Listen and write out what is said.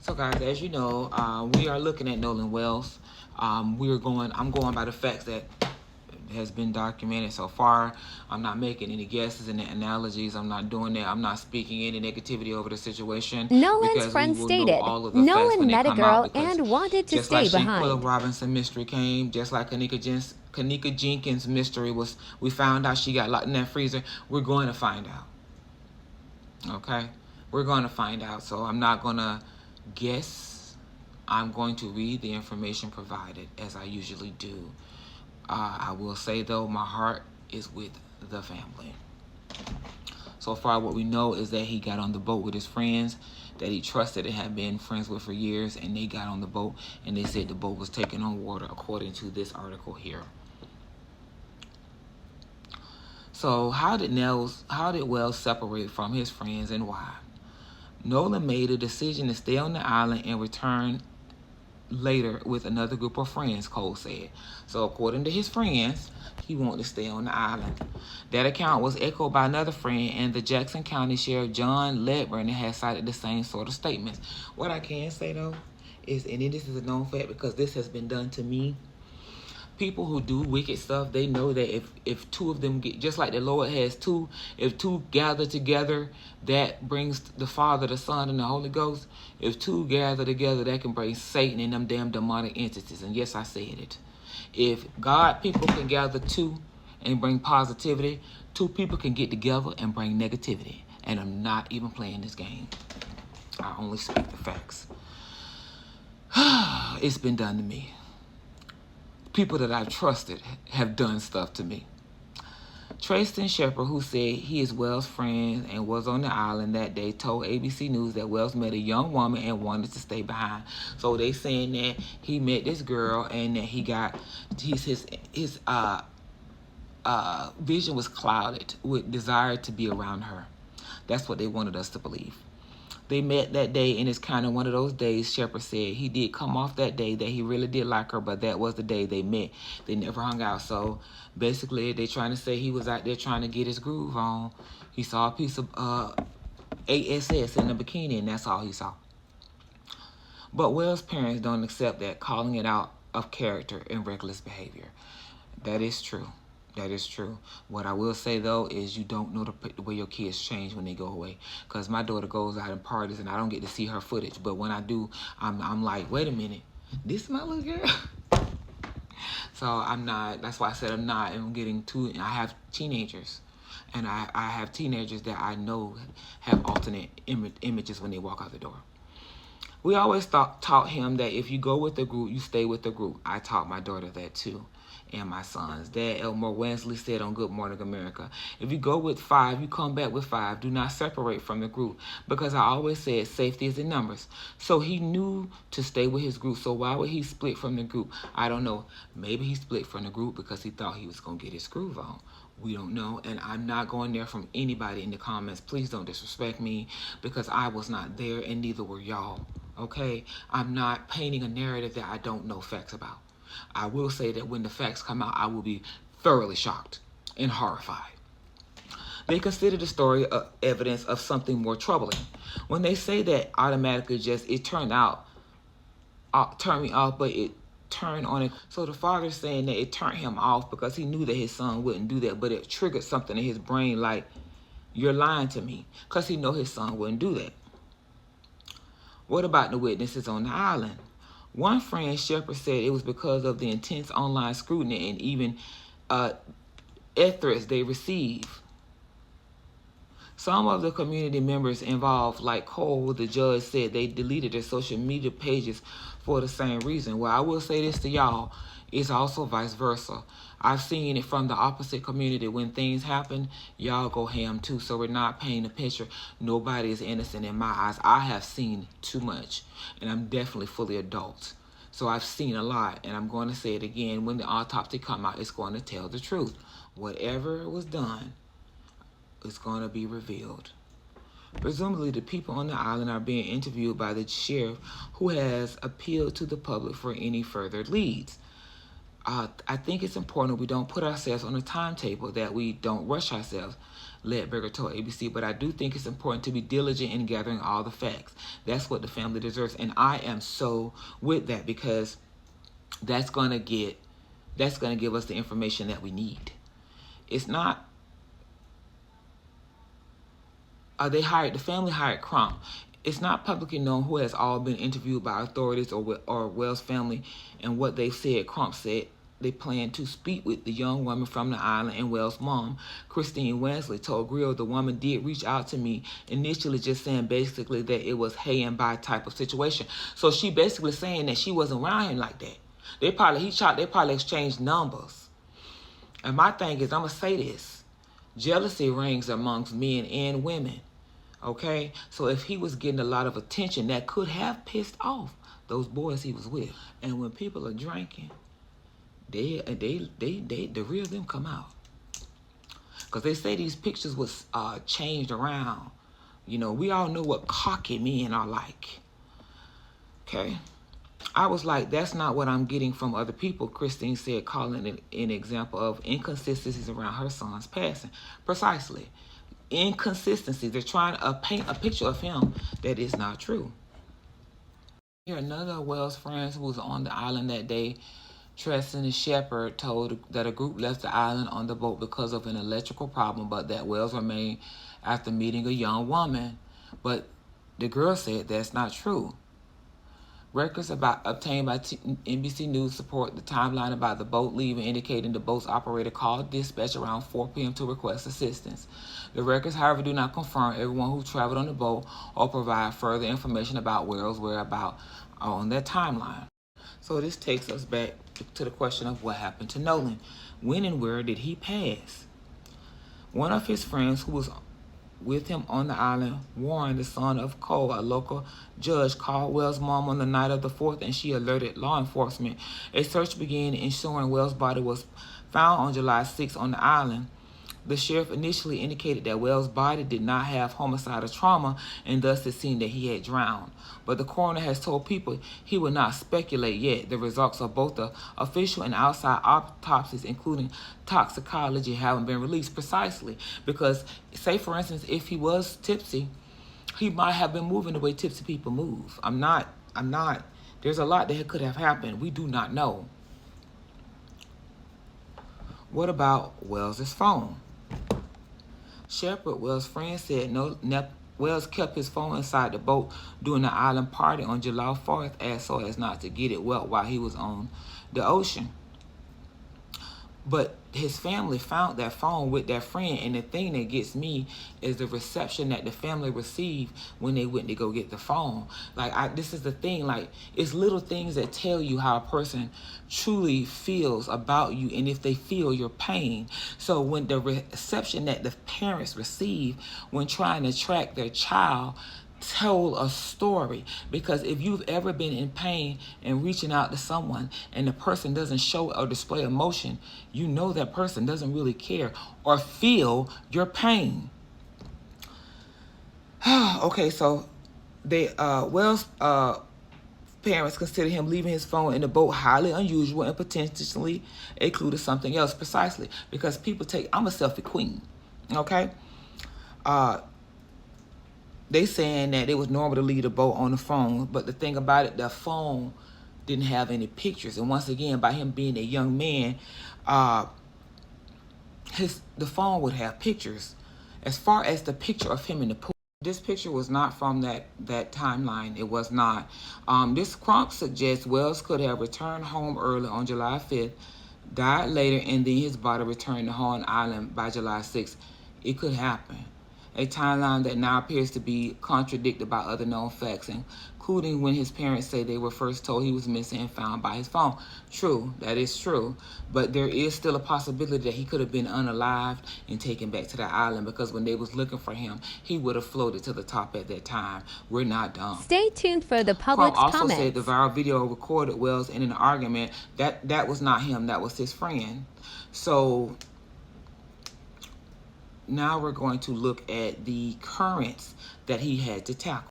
So, guys, as you know, we are looking at Nolan Wells. I'm going by the facts that has been documented so far. I'm not making any guesses and analogies. I'm not doing that. I'm not speaking any negativity over the situation Nolan's because we friend will know stated all of the facts when Nolan they met a come out. girl Because and wanted to just like stay Shanquilla behind. Robinson mystery came, just like Kanika Jenkins mystery was, we found out she got locked in that freezer. We're going to find out. Okay, we're going to find out. So I'm not going to guess. I'm going to read the information provided as I usually do. I will say though, my heart is with the family. So far, what we know is that he got on the boat with his friends that he trusted and had been friends with for years, and they got on the boat and they said the boat was taken on water, according to this article here. So how did Wells separate from his friends and why? Nolan made a decision to stay on the island and return later with another group of friends, Cole said. So according to his friends, he wanted to stay on the island. That account was echoed by another friend, and the Jackson County Sheriff John Ledburn has cited the same sort of statements. What I can say though is, and this is a known fact because this has been done to me, people who do wicked stuff, they know that if two of them get, just like the Lord has two, if two gather together, that brings the Father, the Son, and the Holy Ghost. If two gather together, that can bring Satan and them damn demonic entities. And yes, I said it. If God people can gather two and bring positivity, two people can get together and bring negativity. And I'm not even playing this game. I only speak the facts. It's been done to me. People that I've trusted have done stuff to me. Tristan Shepard, who said he is Wells' friend and was on the island that day, told ABC News that Wells met a young woman and wanted to stay behind. So they saying that he met this girl and that his vision was clouded with desire to be around her. That's what they wanted us to believe. They met that day, and it's kind of one of those days. Shepard said he did come off that day that he really did like her, but that was the day they met. They never hung out. So basically, they're trying to say he was out there trying to get his groove on. He saw a piece of ASS in the bikini, and that's all he saw. But Wells' parents don't accept that, calling it out of character and reckless behavior. That is true. That is true. What I will say, though, is you don't know the way your kids change when they go away. Because my daughter goes out in parties, and I don't get to see her footage. But when I do, I'm like, wait a minute. This is my little girl? So I'm not. That's why I said I'm not. I'm getting too. I have teenagers. And I have teenagers that I know have alternate images when they walk out the door. We always taught him that if you go with the group, you stay with the group. I taught my daughter that too, and my sons. Dad Elmore Wensley said on Good Morning America, if you go with 5, you come back with 5. Do not separate from the group, because I always said safety is in numbers. So he knew to stay with his group. So why would he split from the group? I don't know. Maybe he split from the group because he thought he was going to get his groove on. We don't know, and I'm not going there from anybody in the comments. Please don't disrespect me, because I was not there and neither were y'all. Okay, I'm not painting a narrative that I don't know facts about. I will say that when the facts come out, I will be thoroughly shocked and horrified. They consider the story evidence of something more troubling. When they say that automatically just it turned me off, but it turned on it. So the father's saying that it turned him off because he knew that his son wouldn't do that, but it triggered something in his brain like, you're lying to me, because he know his son wouldn't do that. What about the witnesses on the island? One friend, Shepard, said it was because of the intense online scrutiny and even threats they receive. Some of the community members involved, like Cole, the judge, said they deleted their social media pages for the same reason. Well, I will say this to y'all, it's also vice versa. I've seen it from the opposite community. When things happen, y'all go ham too. So we're not painting a picture. Nobody is innocent in my eyes. I have seen too much, and I'm definitely fully adult. So I've seen a lot, and I'm going to say it again. When the autopsy come out, it's going to tell the truth. Whatever was done is going to be revealed. Presumably, the people on the island are being interviewed by the sheriff, who has appealed to the public for any further leads. I think it's important we don't put ourselves on a timetable, that we don't rush ourselves, Ledbetter told ABC. But I do think it's important to be diligent in gathering all the facts. That's what the family deserves. And I am so with that, because that's going to give us the information that we need. It's not, the family hired Crump. It's not publicly known who has all been interviewed by authorities or Wells' family, and what they said. Crump said they plan to speak with the young woman from the island, and Wells' mom, Christine Wesley, told Grill the woman did reach out to me initially, just saying basically that it was hey and bye type of situation. So she basically saying that she wasn't around him like that. They probably exchanged numbers. And my thing is, I'm going to say this. Jealousy reigns amongst men and women. Okay? So if he was getting a lot of attention, that could have pissed off those boys he was with. And when people are drinking, the real them come out. Because they say these pictures was changed around. You know, we all know what cocky men are like. Okay? I was like, that's not what I'm getting from other people, Christine said, calling it an example of inconsistencies around her son's passing. Precisely. Inconsistencies. They're trying to paint a picture of him that is not true. Here, another of Wells' friends who was on the island that day, Treston Shepard, told that a group left the island on the boat because of an electrical problem, but that Wells remained after meeting a young woman. But the girl said that's not true. Records obtained by NBC News support the timeline about the boat leaving, indicating the boat's operator called dispatch around 4 p.m. to request assistance. The records, however, do not confirm everyone who traveled on the boat or provide further information about Wells' whereabouts on that timeline. So this takes us back to the question of what happened to Nolan. When and where did he pass? One of his friends who was with him on the island, Warren, the son of Cole, a local judge, called Wells' mom on the night of the 4th, and she alerted law enforcement. A search began, ensuring Wells' body was found on July 6th on the island. The sheriff initially indicated that Wells' body did not have homicidal trauma, and thus it seemed that he had drowned. But the coroner has told people he will not speculate yet. The results of both the official and outside autopsies, including toxicology, haven't been released. Precisely because, say for instance, if he was tipsy, he might have been moving the way tipsy people move. I'm not, there's a lot that could have happened. We do not know. What about Wells' phone? Shepard, Wells' friend, said Wells kept his phone inside the boat during the island party on July 4th, so as not to get it wet while he was on the ocean. But his family found that phone with that friend, and the thing that gets me is the reception that the family received when they went to go get the phone. Like, this is the thing, like, it's little things that tell you how a person truly feels about you and if they feel your pain. So when the reception that the parents receive when trying to track their child told a story, because if you've ever been in pain and reaching out to someone and the person doesn't show or display emotion, you know that person doesn't really care or feel your pain. Okay, so Wells' parents consider him leaving his phone in the boat highly unusual and potentially included something else. Precisely because people I'm a selfie queen, okay? They saying that it was normal to leave the boat on the phone, but the thing about it, the phone didn't have any pictures. And once again, by him being a young man, the phone would have pictures. As far as the picture of him in the pool, this picture was not from that timeline. It was not. This Crump suggests Wells could have returned home early on July 5th, died later, and then his body returned to Horn Island by July 6th. It could happen. A timeline that now appears to be contradicted by other known facts, including when his parents say they were first told he was missing and found by his phone. True, that is true. But there is still a possibility that he could have been unalived and taken back to the island, because when they was looking for him, he would have floated to the top at that time. We're not dumb. Stay tuned for the public's comments. Also said the viral video recorded Wells in an argument. That was not him. That was his friend. So now we're going to look at the currents that he had to tackle.